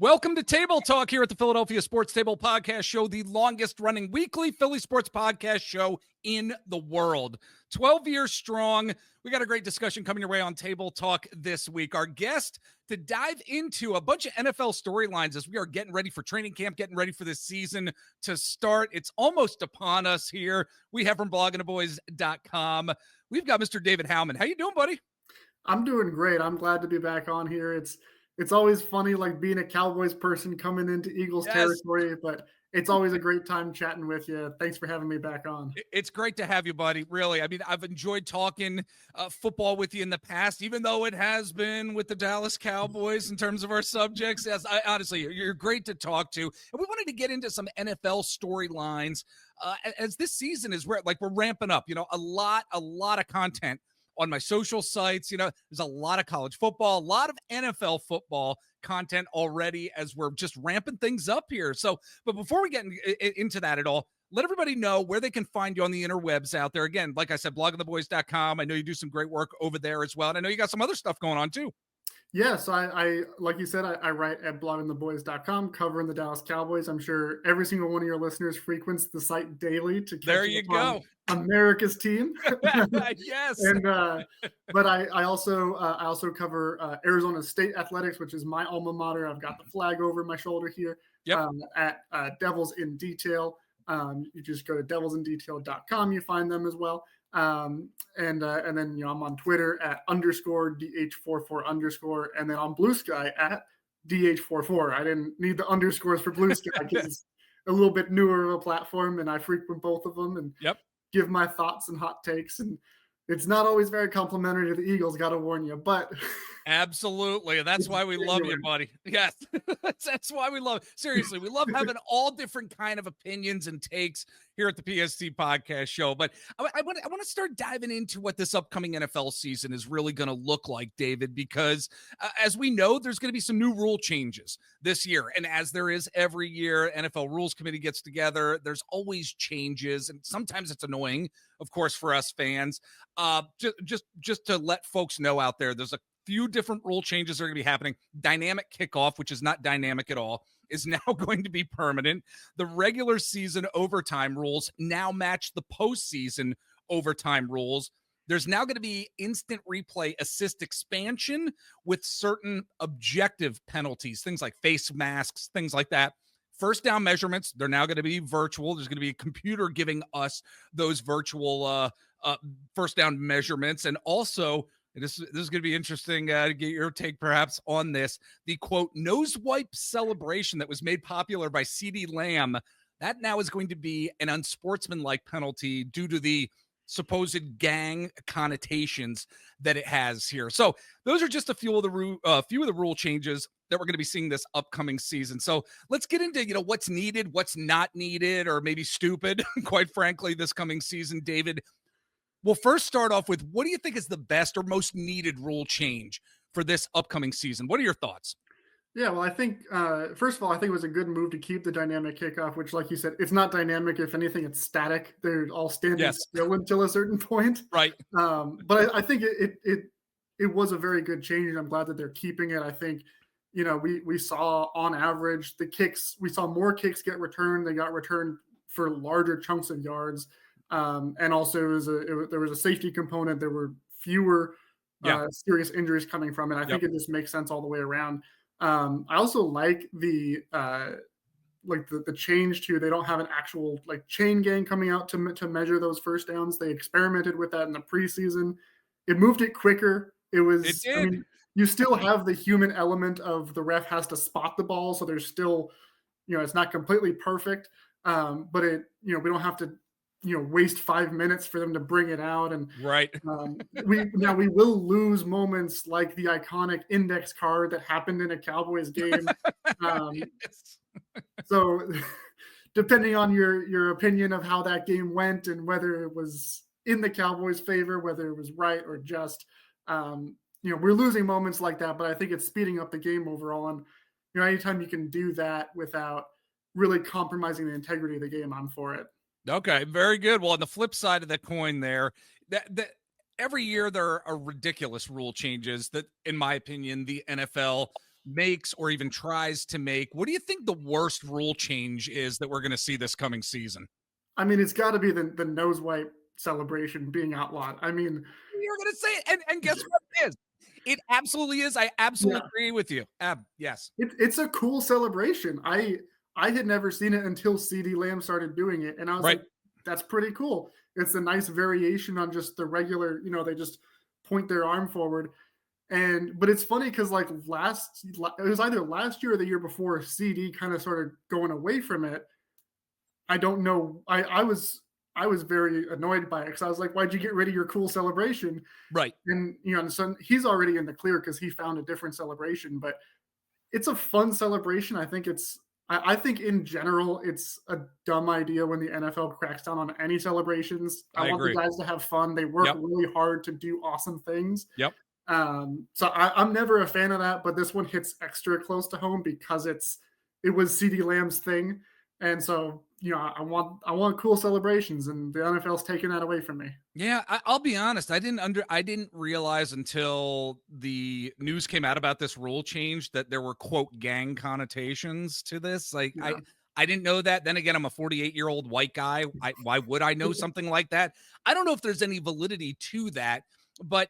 Welcome to Table Talk here at the Philadelphia Sports Table Podcast Show, the longest running weekly Philly sports podcast show in the world. 12 years strong. We got a great discussion coming your way on Table Talk this week. Our guest to dive into a bunch of NFL storylines as we are getting ready for training camp, getting ready for this season to start. It's almost upon us here. We have from bloggingtheboys.com. We've got Mr. David Howman. How you doing, buddy? I'm doing great. I'm glad to be back on here. It's always funny, like being a Cowboys person coming into Eagles territory, but it's always a great time chatting with you. Thanks for having me back on. It's great to have you, buddy. Really. I mean, I've enjoyed talking football with you in the past, even though it has been with the Dallas Cowboys in terms of our subjects. Yes, honestly, you're great to talk to. And we wanted to get into some NFL storylines as this season is we're ramping up, a lot of content on my social sites. There's a lot of college football, a lot of NFL football content already as we're just ramping things up here. So, but before we get into that at all, let everybody know where they can find you on the interwebs out there. Again, like I said, bloggingtheboys.com. I know you do some great work over there as well. And I know you got some other stuff going on too. Yes, I like you said, I write at bloggingtheboys.com covering the Dallas Cowboys. I'm sure every single one of your listeners frequents the site daily to catch there you go. America's team. Yes. And but I also cover Arizona State athletics, which is my alma mater. I've got the flag over my shoulder here. Yep. At Devils in Detail. You just go to devilsindetail.com. You find them as well. And then I'm on Twitter at _DH44_, and then on Blue Sky at DH44. I didn't need the underscores for Blue Sky because it's a little bit newer of a platform, and I frequent both of them and give my thoughts and hot takes. And it's not always very complimentary to the Eagles, got to warn you, but absolutely. That's why we love you, buddy. Yes. That's why we love, seriously, we love having all different kind of opinions and takes here at the PST podcast show. But I want to start diving into what this upcoming NFL season is really going to look like, David, because as we know, there's going to be some new rule changes this year. And as there is every year, NFL Rules Committee gets together, there's always changes. And sometimes it's annoying, of course, for us fans. Just to let folks know out there, there's a few different rule changes that are going to be happening. Dynamic kickoff, which is not dynamic at all, is now going to be permanent. The regular season overtime rules now match the postseason overtime rules. There's now going to be instant replay assist expansion with certain objective penalties, things like face masks, things like that. First down measurements, they're now going to be virtual. There's going to be a computer giving us those virtual first down measurements. And also, this is going to be interesting to get your take perhaps on this. The quote, nose wipe celebration that was made popular by CeeDee Lamb, that now is going to be an unsportsmanlike penalty due to the supposed gang connotations that it has here. So those are just a few of the rule changes that we're going to be seeing this upcoming season. So let's get into, what's needed, what's not needed, or maybe stupid, quite frankly, this coming season, David. We'll first start off with, what do you think is the best or most needed rule change for this upcoming season? What are your thoughts? Yeah, well, I think, first of all, I think it was a good move to keep the dynamic kickoff, which, like you said, it's not dynamic. If anything, it's static. They're all standing still until a certain point. Right. But I think it was a very good change, and I'm glad that they're keeping it. I think, we saw on average we saw more kicks get returned. They got returned for larger chunks of yards. And also there was a safety component. There were fewer serious injuries coming from it. I think it just makes sense all the way around. I also like the change to, they don't have an actual chain gang coming out to measure those first downs. They experimented with that in the preseason. It moved it quicker. It did. I mean, you still have the human element of the ref has to spot the ball. So there's still, it's not completely perfect. But we don't have to, waste 5 minutes for them to bring it out. And right. we will lose moments like the iconic index card that happened in a Cowboys game. Yes. So depending on your opinion of how that game went and whether it was in the Cowboys' favor, whether it was right or just, we're losing moments like that, but I think it's speeding up the game overall. And, anytime you can do that without really compromising the integrity of the game, I'm for it. Okay, very good. Well, on the flip side of the coin there, that every year there are ridiculous rule changes that, in my opinion, the NFL makes or even tries to make. What do you think the worst rule change is that we're going to see this coming season? I mean, it's got to be the nose wipe celebration being outlawed. I mean, You're going to say it, and guess what it is? It absolutely is. I absolutely yeah, agree with you. Yes. it's a cool celebration. I had never seen it until CeeDee Lamb started doing it, and I was Right. like, that's pretty cool. It's a nice variation on just the regular, they just point their arm forward. But it's funny because like it was either last year or the year before, CD kind of started going away from it. I don't know. I was very annoyed by it because I was like, why'd you get rid of your cool celebration? Right. And so he's already in the clear because he found a different celebration. But it's a fun celebration. I think in general it's a dumb idea when the NFL cracks down on any celebrations. I I want the agree. guys to have fun. They work Yep. really hard to do awesome things. Yep. So I'm never a fan of that, but this one hits extra close to home because it was CeeDee Lamb's thing, and so I want cool celebrations, and the NFL's taking that away from me. Yeah, I'll be honest. I didn't realize until the news came out about this rule change that there were quote gang connotations to this. Like Yeah, I didn't know that. Then again, I'm a 48-year-old white guy. Why would I know something like that? I don't know if there's any validity to that, but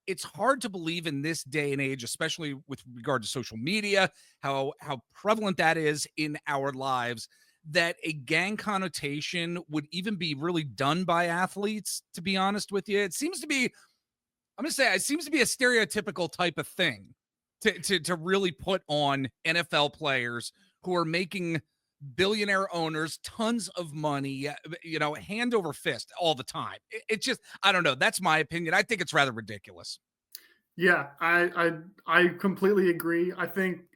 it's hard to believe in this day and age, especially with regard to social media, how prevalent that is in our lives, that a gang connotation would even be really done by athletes, to be honest with you. It seems to be, I'm going to say, it seems to be a stereotypical type of thing to really put on NFL players who are making billionaire owners tons of money, hand over fist all the time. It's just, I don't know. That's my opinion. I think it's rather ridiculous. yeah, I completely agree. I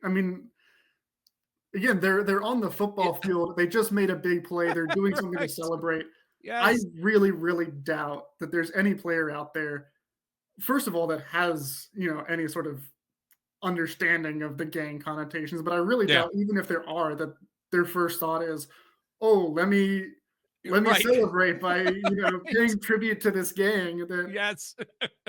mean, again, they're on the football Yeah, field. They just made a big play. They're doing something to right. celebrate. I Yes. really, really doubt that there's any player out there, first of all, that has any sort of understanding of the gang connotations. But I really Yeah. doubt, even if there are, that their first thought is, "Oh, let me Right. celebrate by paying tribute to this gang that Yes.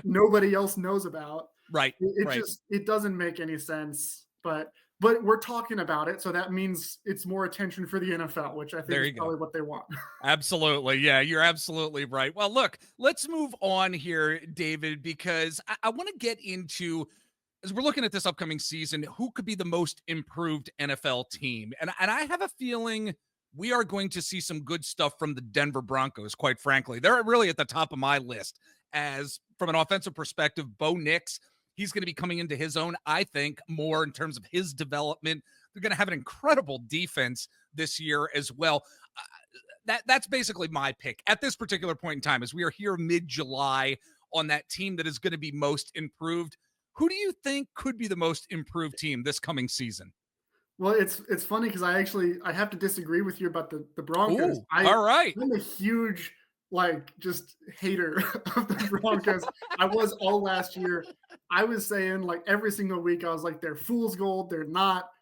nobody else knows about." Right. It Right. just it doesn't make any sense. But we're talking about it, so that means it's more attention for the NFL, which I think There is you go. probably what they want. Absolutely. Yeah, you're absolutely right. Well, look, let's move on here, David, because I want to get into, as we're looking at this upcoming season, who could be the most improved NFL team. And I have a feeling we are going to see some good stuff from the Denver Broncos, quite frankly. They're really at the top of my list. As from an offensive perspective, Bo Nix, he's going to be coming into his own, I think, more in terms of his development. They're going to have an incredible defense this year as well. That's basically my pick at this particular point in time, as we are here mid-July on that team that is going to be most improved. Who do you think could be the most improved team this coming season? Well, it's funny because I have to disagree with you about the Broncos. Ooh, all right. I'm a huge just hater of the Broncos. I was all last year. I was saying like every single week I was like they're fool's gold. They're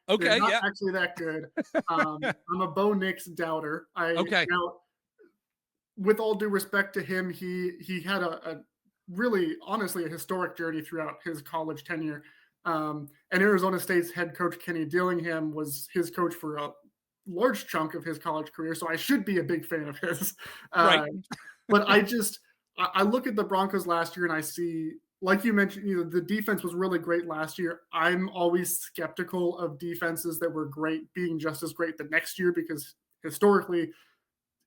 Okay, not yeah. actually that good. I'm a Bo Nix doubter. I Okay, now, with all due respect to him, he had a really honestly a historic journey throughout his college tenure. And Arizona State's head coach Kenny Dillingham was his coach for a large chunk of his college career, so I should be a big fan of his. right. Uh, but I look at the Broncos last year and I see, like you mentioned, the defense was really great last year. I'm always skeptical of defenses that were great being just as great the next year because historically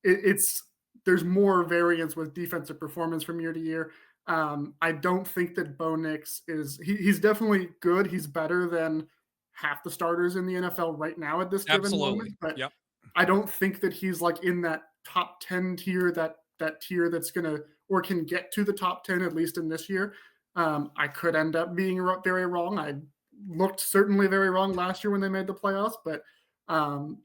it's there's more variance with defensive performance from year to year. I don't think that Bo Nix he's definitely good. He's better than half the starters in the NFL right now at this given moment. Absolutely. But Yep. I don't think that he's like in that top 10 tier, that tier that's gonna or can get to the top 10 at least in this year. I could end up being very wrong. I looked certainly very wrong last year when they made the playoffs, um,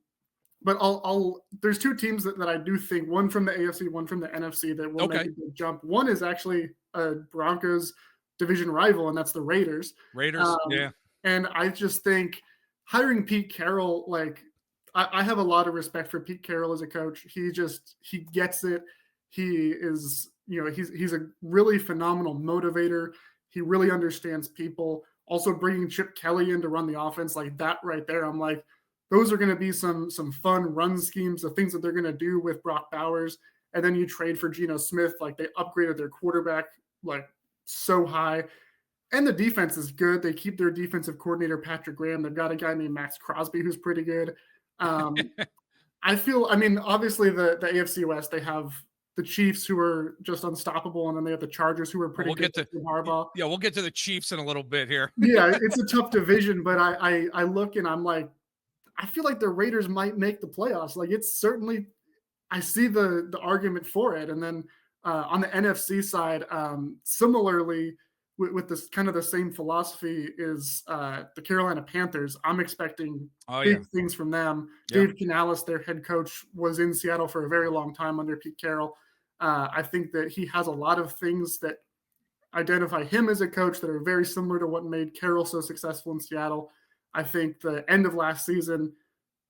but I'll there's two teams that I do think, one from the AFC, one from the NFC, that will make Okay. a big jump. One is actually a Broncos division rival, and that's the Raiders. Raiders. Um, Yeah. and I just think hiring Pete Carroll, like I have a lot of respect for Pete Carroll as a coach. He gets it. He is, he's a really phenomenal motivator. He really understands people. Also bringing Chip Kelly in to run the offense, like that right there, I'm like, those are going to be some fun run schemes, the things that they're going to do with Brock Bowers. And then you trade for Geno Smith, like they upgraded their quarterback like so high. And the defense is good. They keep their defensive coordinator, Patrick Graham. They've got a guy named Max Crosby who's pretty good. I mean, obviously the AFC West, they have the Chiefs who are just unstoppable, and then they have the Chargers who are pretty good. We'll get to the Chiefs in a little bit here. Yeah, it's a tough division, but I look and I'm like, I feel like the Raiders might make the playoffs. Like it's certainly, I see the argument for it. And then on the NFC side, similarly with this kind of the same philosophy is the Carolina Panthers. I'm expecting big things from them. Yeah. Dave Canales, their head coach, was in Seattle for a very long time under Pete Carroll. I think that he has a lot of things that identify him as a coach that are very similar to what made Carroll so successful in Seattle. I think the end of last season,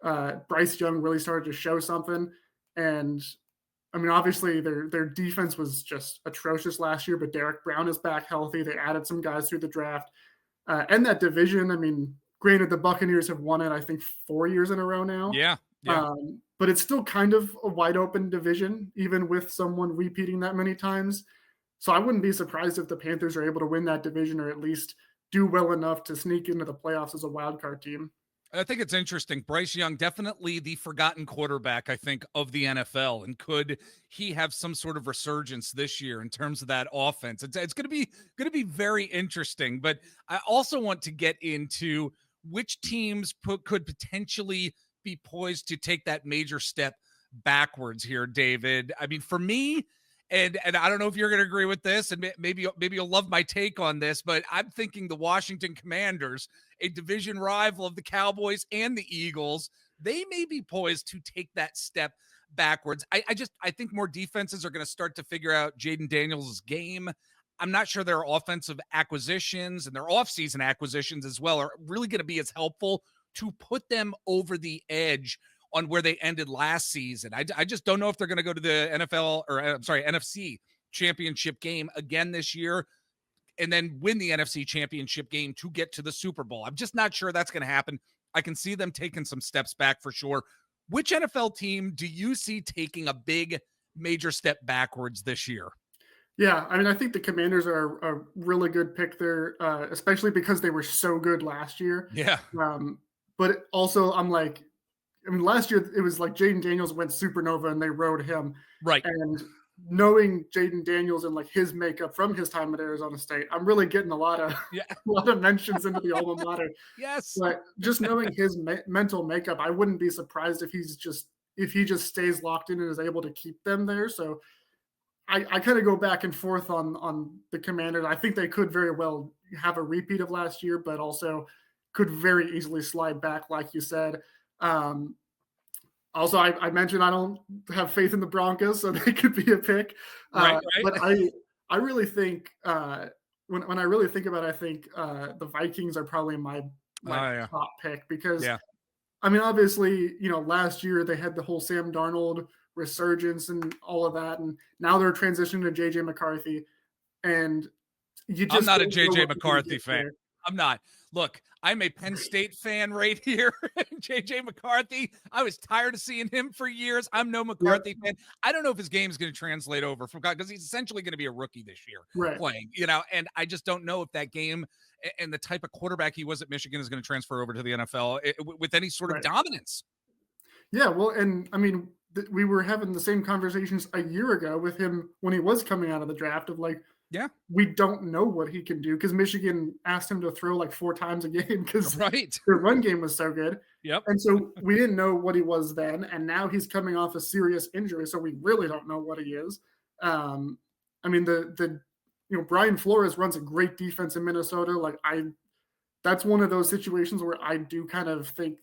Bryce Young really started to show something. And I mean, obviously their defense was just atrocious last year, but Derek Brown is back healthy. They added some guys through the draft. And that division, I mean, granted, the Buccaneers have won it, I think, 4 years in a row now. Yeah. But it's still kind of a wide open division, even with someone repeating that many times. So I wouldn't be surprised if the Panthers are able to win that division or at least do well enough to sneak into the playoffs as a wild card team. I think it's interesting. Bryce Young, definitely the forgotten quarterback, I think, of the NFL. And could he have some sort of resurgence this year in terms of that offense? It's going to be very interesting. But I also want to get into which teams could potentially be poised to take that major step backwards here, David. I mean, for me, and I don't know if you're going to agree with this, and maybe you'll love my take on this, but I'm thinking the Washington Commanders, a division rival of the Cowboys and the Eagles, they may be poised to take that step backwards. I think more defenses are going to start to figure out Jaden Daniels' game. I'm not sure their offensive acquisitions and their offseason acquisitions as well are really going to be as helpful to put them over the edge on where they ended last season. I just don't know if they're going to go to the NFC championship game again this year and then win the NFC championship game to get to the Super Bowl. I'm just not sure that's going to happen. I can see them taking some steps back for sure. Which NFL team do you see taking a big major step backwards this year? Yeah, I mean, I think the Commanders are a really good pick there, especially because they were so good last year. Yeah. But also, I'm like, I mean, last year it was like Jaden Daniels went supernova and they rode him. Right. And knowing Jaden Daniels and like his makeup from his time at Arizona State, I'm really getting a lot of mentions into the alma mater. Yes. But just knowing his mental makeup, I wouldn't be surprised if he just stays locked in and is able to keep them there. So I kind of go back and forth on the Commanders. I think they could very well have a repeat of last year, but also could very easily slide back, like you said. Also, I mentioned I don't have faith in the Broncos, so they could be a pick. Right. But I really think when I really think about it, I think the Vikings are probably my top pick because, I mean, obviously, last year they had the whole Sam Darnold resurgence and all of that, and now they're transitioning to JJ McCarthy. And I'm not a JJ McCarthy fan. There. I'm not. Look, I'm a Penn State fan right here. JJ McCarthy, I was tired of seeing him for years. I'm no McCarthy fan. I don't know if his game is going to translate over from God because he's essentially going to be a rookie this year playing, and I just don't know if that game and the type of quarterback he was at Michigan is going to transfer over to the NFL with any sort of dominance. Yeah, well, and I mean, we were having the same conversations a year ago with him when he was coming out of the draft of like, we don't know what he can do because Michigan asked him to throw like 4 times a game because their run game was so good. Yep. And so we didn't know what he was then, and now he's coming off a serious injury, so we really don't know what he is. I mean, Brian Flores runs a great defense in Minnesota. Like that's one of those situations where I do kind of think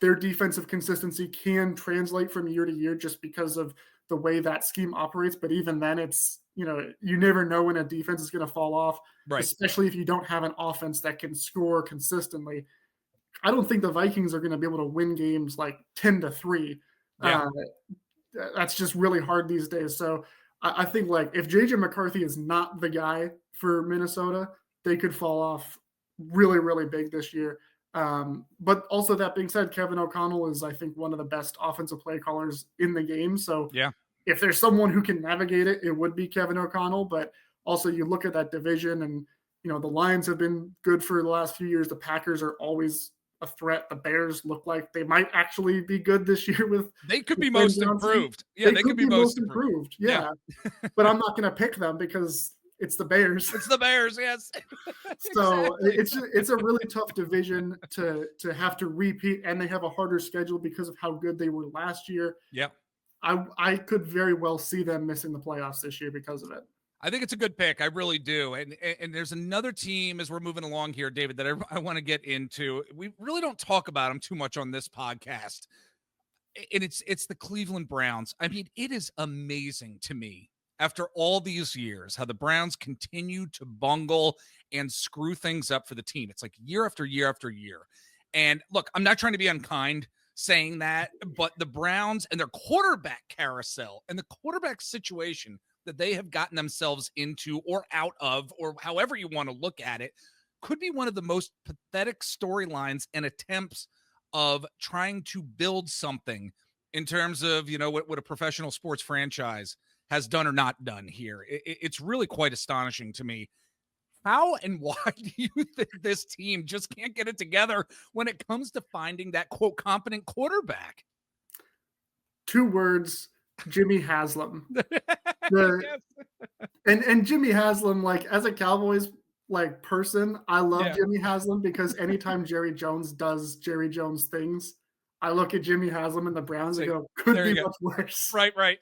their defensive consistency can translate from year to year just because of the way that scheme operates. But even then, it's, you never know when a defense is going to fall off, especially if you don't have an offense that can score consistently. I don't think the Vikings are going to be able to win games like 10-3. That's just really hard these days. So I think like if JJ McCarthy is not the guy for Minnesota, they could fall off really, really big this year. But also that being said, Kevin O'Connell is, I think, one of the best offensive play callers in the game. So Yeah. if there's someone who can navigate it, it would be Kevin O'Connell. But also you look at that division and, the Lions have been good for the last few years. The Packers are always a threat. The Bears look like they might actually be good this year with They could be Ben most Johnson. improved. Yeah, they could be most improved. Yeah. But I'm not going to pick them because it's the Bears. It's the Bears, yes. So Exactly. it's a really tough division to have to repeat, and they have a harder schedule because of how good they were last year. Yep. I could very well see them missing the playoffs this year because of it. I think it's a good pick. I really do. And there's another team as we're moving along here, David, that I want to get into. We really don't talk about them too much on this podcast. And it's the Cleveland Browns. I mean, it is amazing to me after all these years how the Browns continue to bungle and screw things up for the team. It's like year after year after year. And look, I'm not trying to be unkind saying that, but the Browns and their quarterback carousel and the quarterback situation that they have gotten themselves into or out of, or however you want to look at it, could be one of the most pathetic storylines and attempts of trying to build something in terms of, what a professional sports franchise has done or not done here. It's really quite astonishing to me. How and why do you think this team just can't get it together when it comes to finding that, quote, competent quarterback? 2 words, Jimmy Haslam. Yes. And Jimmy Haslam, like, as a Cowboys person, I love Jimmy Haslam because anytime Jerry Jones does Jerry Jones things, I look at Jimmy Haslam and the Browns and go, could be much worse. Right.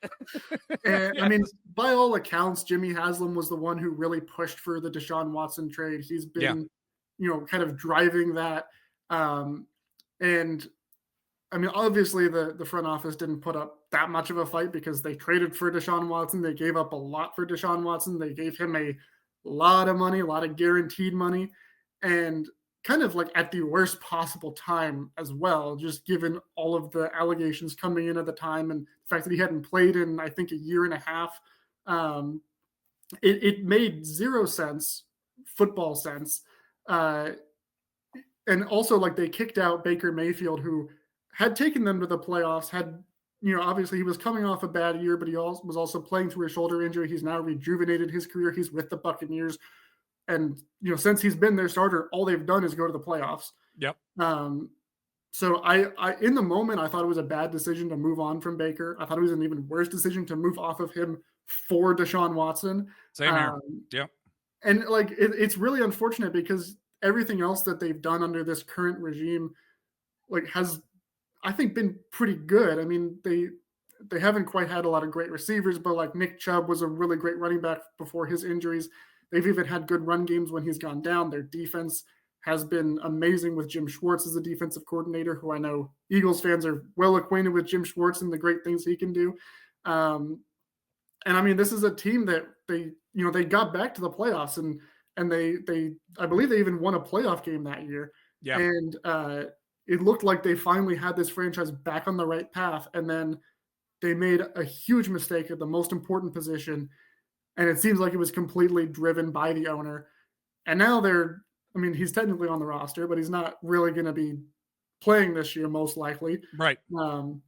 And I mean, by all accounts, Jimmy Haslam was the one who really pushed for the Deshaun Watson trade. He's been, kind of driving that. And I mean, obviously the front office didn't put up that much of a fight because they traded for Deshaun Watson. They gave up a lot for Deshaun Watson. They gave him a lot of money, a lot of guaranteed money, and kind of like at the worst possible time as well, just given all of the allegations coming in at the time and the fact that he hadn't played in, I think, a year and a half. It made zero sense, football sense. And also, like, they kicked out Baker Mayfield, who had taken them to the playoffs, obviously he was coming off a bad year, but he was also playing through a shoulder injury. He's now rejuvenated his career. He's with the Buccaneers. And, since he's been their starter, all they've done is go to the playoffs. Yep. So I in the moment, I thought it was a bad decision to move on from Baker. I thought it was an even worse decision to move off of him for Deshaun Watson. Same here. Yep. And like, it's really unfortunate because everything else that they've done under this current regime, like, has, I think, been pretty good. I mean, they haven't quite had a lot of great receivers, but like Nick Chubb was a really great running back before his injuries. They've even had good run games when he's gone down. Their defense has been amazing with Jim Schwartz as a defensive coordinator, who I know Eagles fans are well acquainted with Jim Schwartz and the great things he can do. And I mean, this is a team that they got back to the playoffs and they I believe they even won a playoff game that year. Yeah. And it looked like they finally had this franchise back on the right path. And then they made a huge mistake at the most important position. And it seems like it was completely driven by the owner. And now he's technically on the roster, but he's not really going to be playing this year, most likely. Right. And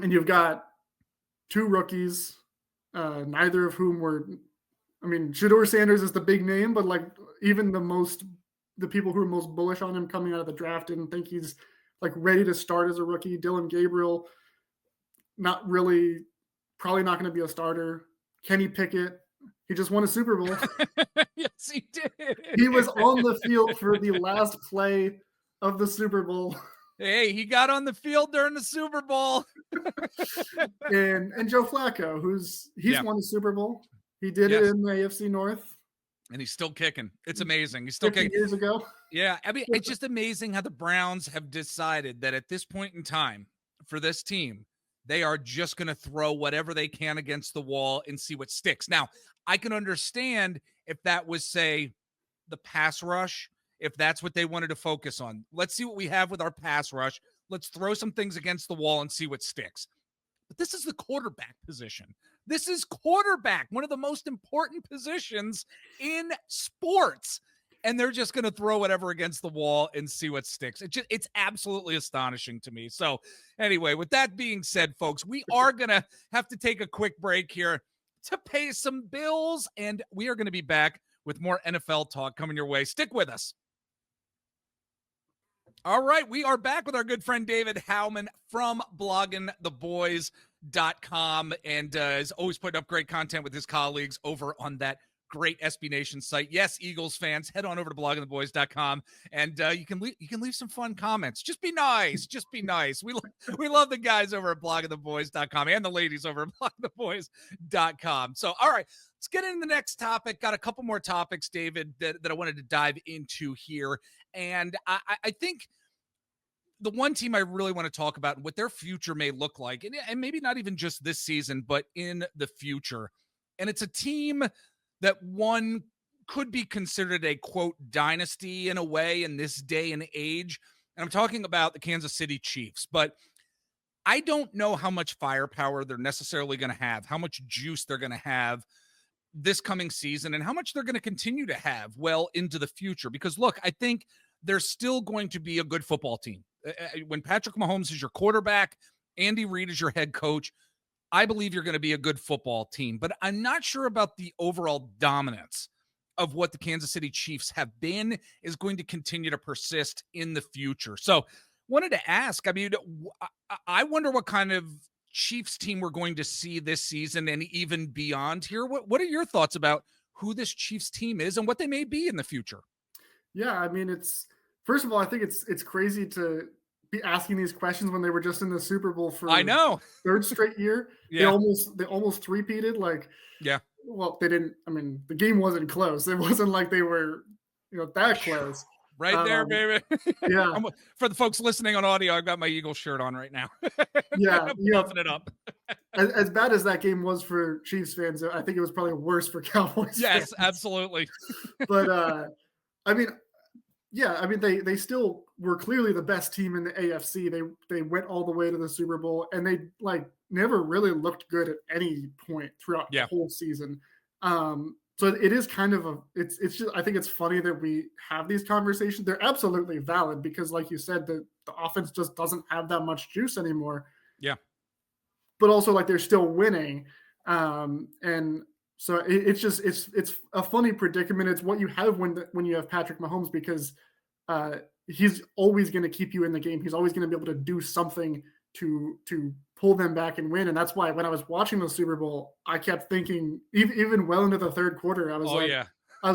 you've got 2 rookies, neither of whom Shedeur Sanders is the big name, but like even the people who are most bullish on him coming out of the draft didn't think he's like ready to start as a rookie. Dylan Gabriel, probably not going to be a starter. Kenny Pickett, he just won a Super Bowl. Yes, he did. He was on the field for the last play of the Super Bowl. Hey, he got on the field during the Super Bowl. and Joe Flacco, he's won a Super Bowl. He did it in the AFC North. And he's still kicking. It's amazing. He's still kicking. Years ago. Yeah. I mean, it's just amazing how the Browns have decided that at this point in time for this team, they are just going to throw whatever they can against the wall and see what sticks. Now, I can understand if that was, say, the pass rush, if that's what they wanted to focus on. Let's see what we have with our pass rush. Let's throw some things against the wall and see what sticks. But this is the quarterback position. This is quarterback, one of the most important positions in sports. and they're just going to throw whatever against the wall and see what sticks. It's absolutely astonishing to me. So anyway, with that being said, folks, we are going to have to take a quick break here to pay some bills, and we are going to be back with more NFL talk coming your way. Stick with us. All right, we are back with our good friend David Howman from bloggingtheboys.com, and is always putting up great content with his colleagues over on that great SB Nation site. Yes, Eagles fans, head on over to bloggingtheboys.com, and you can leave some fun comments. Just be nice. Just be nice. We love the guys over at bloggingtheboys.com and the ladies over at bloggingtheboys.com. So, all right, let's get into the next topic. Got a couple more topics, David, that I wanted to dive into here. And I think the one team I really want to talk about and what their future may look like, and maybe not even just this season, but in the future. And it's a team that one could be considered a, quote, dynasty in a way in this day and age. And I'm talking about the Kansas City Chiefs. But I don't know how much firepower they're necessarily going to have, how much juice they're going to have this coming season, and how much they're going to continue to have well into the future. Because look, I think they're still going to be a good football team. When Patrick Mahomes is your quarterback, Andy Reid is your head coach, I believe you're going to be a good football team. But I'm not sure about the overall dominance of what the Kansas City Chiefs have been is going to continue to persist in the future. So wanted to ask, I mean, I wonder what kind of Chiefs team we're going to see this season and even beyond here. What are your thoughts about who this Chiefs team is and what they may be in the future? Yeah, I mean, first of all, I think it's crazy to be asking these questions when they were just in the Super Bowl for I know third straight year. Yeah. They almost three-peated. Like, yeah. Well, they didn't. I mean, the game wasn't close. It wasn't like they were, that close. Right there, baby. Yeah. For the folks listening on audio, I've got my Eagles shirt on right now. Yeah, puffing it up. As bad as that game was for Chiefs fans, I think it was probably worse for Cowboys yes, fans. absolutely. But I mean, yeah, I mean they still were clearly the best team in the AFC. They went all the way to the Super Bowl, and they never really looked good at any point throughout the whole season. So it is kind of it's just, I think it's funny that we have these conversations. They're absolutely valid because, like you said, the offense just doesn't have that much juice anymore. Yeah. But also, they're still winning. And so it's a funny predicament. It's what you have when you have Patrick Mahomes, because he's always going to keep you in the game. He's always going to be able to do something to pull them back and win. And that's why when I was watching the Super Bowl, I kept thinking, even well into the third quarter, I was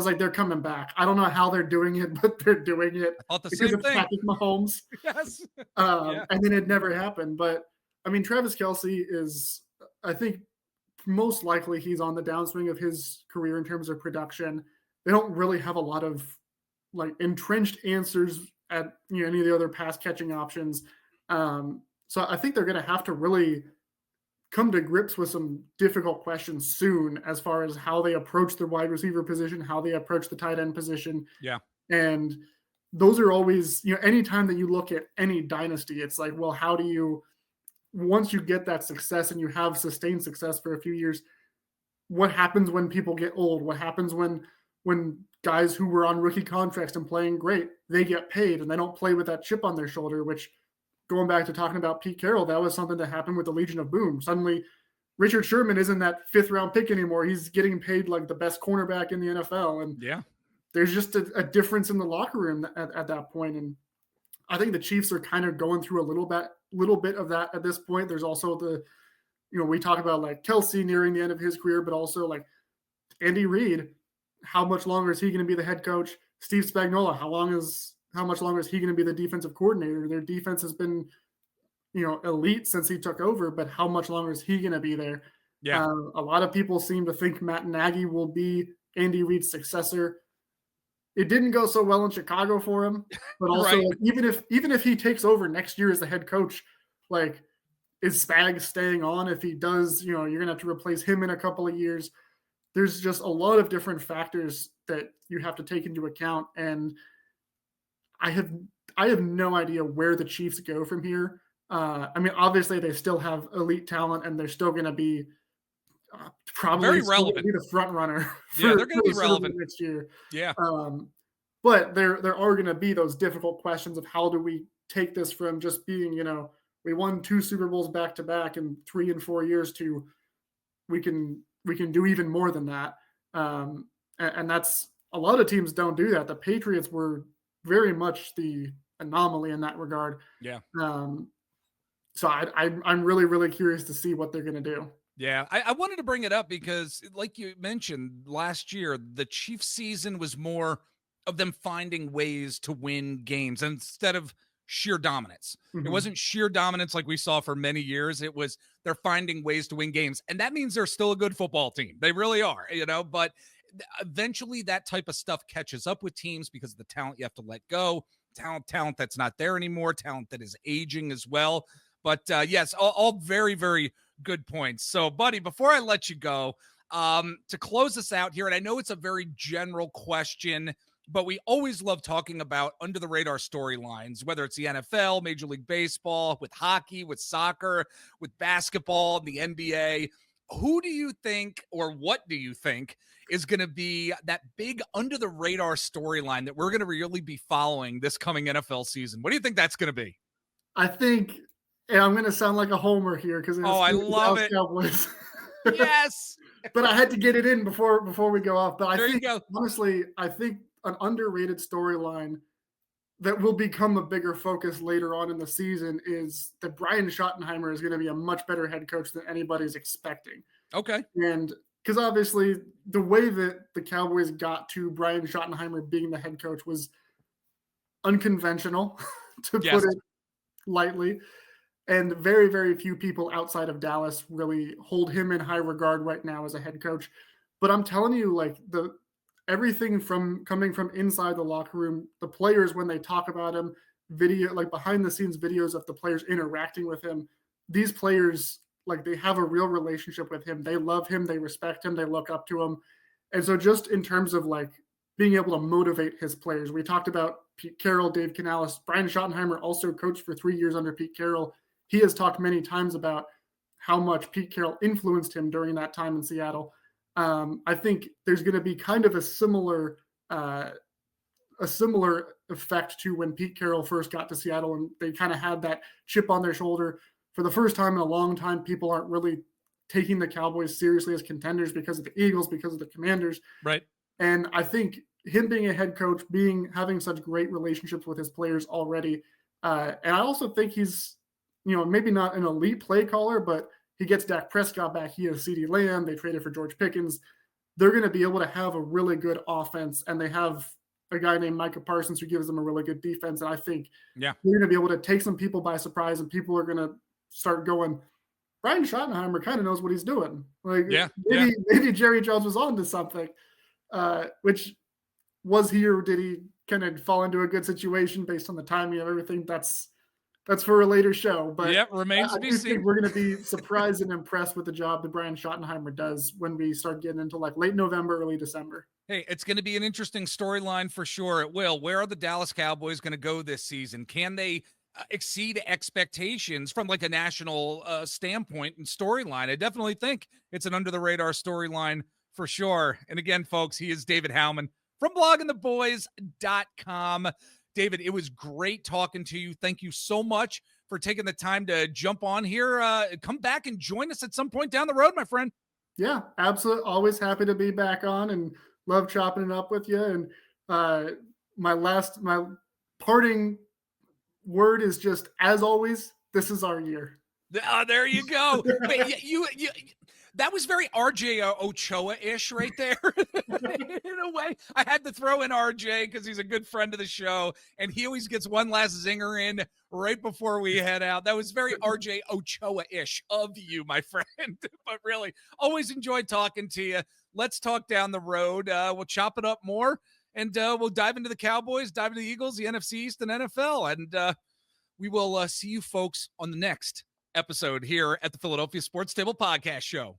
like, they're coming back. I don't know how they're doing it, but they're doing it because it's Patrick Mahomes. Yes. And then it never happened. But I mean, Travis Kelce is, I think, most likely he's on the downswing of his career in terms of production. They don't really have a lot of entrenched answers at any of the other pass catching options. So I think they're going to have to really come to grips with some difficult questions soon as far as how they approach the wide receiver position, how they approach the tight end position. Yeah. And those are always, anytime that you look at any dynasty, it's like, well, how do you, once you get that success and you have sustained success for a few years, what happens when people get old? What happens when guys who were on rookie contracts and playing great, they get paid and they don't play with that chip on their shoulder, which, going back to talking about Pete Carroll, that was something that happened with the Legion of Boom. Suddenly, Richard Sherman isn't that fifth-round pick anymore. He's getting paid like the best cornerback in the NFL. And there's just a difference in the locker room at that point. And I think the Chiefs are kind of going through a little bit of that at this point. There's also we talk about Kelce nearing the end of his career, but also Andy Reid. How much longer is he going to be the head coach? Steve Spagnuolo, how much longer is he going to be the defensive coordinator? Their defense has been, elite since he took over, but how much longer is he going to be there? Yeah. A lot of people seem to think Matt Nagy will be Andy Reid's successor. It didn't go so well in Chicago for him, but also even if he takes over next year as the head coach, is Spags staying on? If he does, you're going to have to replace him in a couple of years. There's just a lot of different factors that you have to take into account. And I have no idea where the Chiefs go from here. I mean, obviously they still have elite talent and they're still going to be probably very relevant. Be the front runner. They're going to be relevant next year. Yeah. But there are going to be those difficult questions of how do we take this from just being, we won 2 Super Bowls back to back in 3 and 4 years to we can do even more than that. And that's a lot of teams don't do that. The Patriots were very much the anomaly in that regard. Yeah. So I'm really, really curious to see what they're going to do. Yeah, I wanted to bring it up because, like you mentioned, last year, the Chiefs season was more of them finding ways to win games instead of sheer dominance. It wasn't sheer dominance like we saw for many years. It was they're finding ways to win games. And that means they're still a good football team. They really are, but eventually that type of stuff catches up with teams because of the talent you have to let go, talent that's not there anymore, talent that is aging as well. But yes, all very, very good points. So, buddy, before I let you go, to close us out here, and I know it's a very general question, but we always love talking about under the radar storylines, whether it's the NFL, Major League Baseball, with hockey, with soccer, with basketball, the NBA. Who do you think, or what do you think is going to be that big under the radar storyline that we're going to really be following this coming NFL season? What do you think that's going to be? I think, and I'm going to sound like a homer here because I love it. Cowboys. Yes. But I had to get it in before we go off. But there you go. Honestly, I think an underrated storyline that will become a bigger focus later on in the season is that Brian Schottenheimer is going to be a much better head coach than anybody's expecting. Okay. And because obviously the way that the Cowboys got to Brian Schottenheimer being the head coach was unconventional, to put it lightly. And very, very few people outside of Dallas really hold him in high regard right now as a head coach. But I'm telling you, like everything from coming from inside the locker room, the players, when they talk about him, video, like behind the scenes videos of the players interacting with him, these players, like they have a real relationship with him. They love him. They respect him. They look up to him. And so just in terms of like being able to motivate his players, we talked about Pete Carroll, Dave Canales. Brian Schottenheimer also coached for 3 years under Pete Carroll. He has talked many times about how much Pete Carroll influenced him during that time in Seattle. I think there's going to be kind of a similar effect to when Pete Carroll first got to Seattle, and they kind of had that chip on their shoulder. For the first time in a long time, people aren't really taking the Cowboys seriously as contenders because of the Eagles, because of the Commanders. Right. And I think him being a head coach, having such great relationships with his players already, and I also think he's, maybe not an elite play caller, but he gets Dak Prescott back. He has CeeDee Lamb. They traded for George Pickens. They're going to be able to have a really good offense, and they have a guy named Micah Parsons who gives them a really good defense. And I think they're going to be able to take some people by surprise, and people are going to start going, Brian Schottenheimer kind of knows what he's doing. Like, maybe Jerry Jones was on to something, which was he, or did he kind of fall into a good situation based on the timing of everything? That's for a later show. But remains to be seen. We're going to be surprised and impressed with the job that Brian Schottenheimer does when we start getting into like late November, early December. Hey, it's going to be an interesting storyline for sure. It will. Where are the Dallas Cowboys going to go this season? Can they exceed expectations from like a national standpoint and storyline? I definitely think it's an under the radar storyline for sure. And again, folks, he is David Howman from bloggingtheboys.com. David, it was great talking to you. Thank you so much for taking the time to jump on here. Come back and join us at some point down the road, my friend. Yeah, absolutely. Always happy to be back on and love chopping it up with you. And my parting word is just, as always, this is our year. There you go. Wait, you that was very RJ Ochoa-ish right there. In a way, I had to throw in RJ because he's a good friend of the show, and he always gets one last zinger in right before we head out. That was very RJ Ochoa-ish of you, my friend. But really, always enjoyed talking to you. Let's talk down the road. We'll chop it up more, and we'll dive into the Cowboys, dive into the Eagles, the NFC East, and NFL. And we will see you folks on the next episode here at the Philadelphia Sports Table Podcast Show.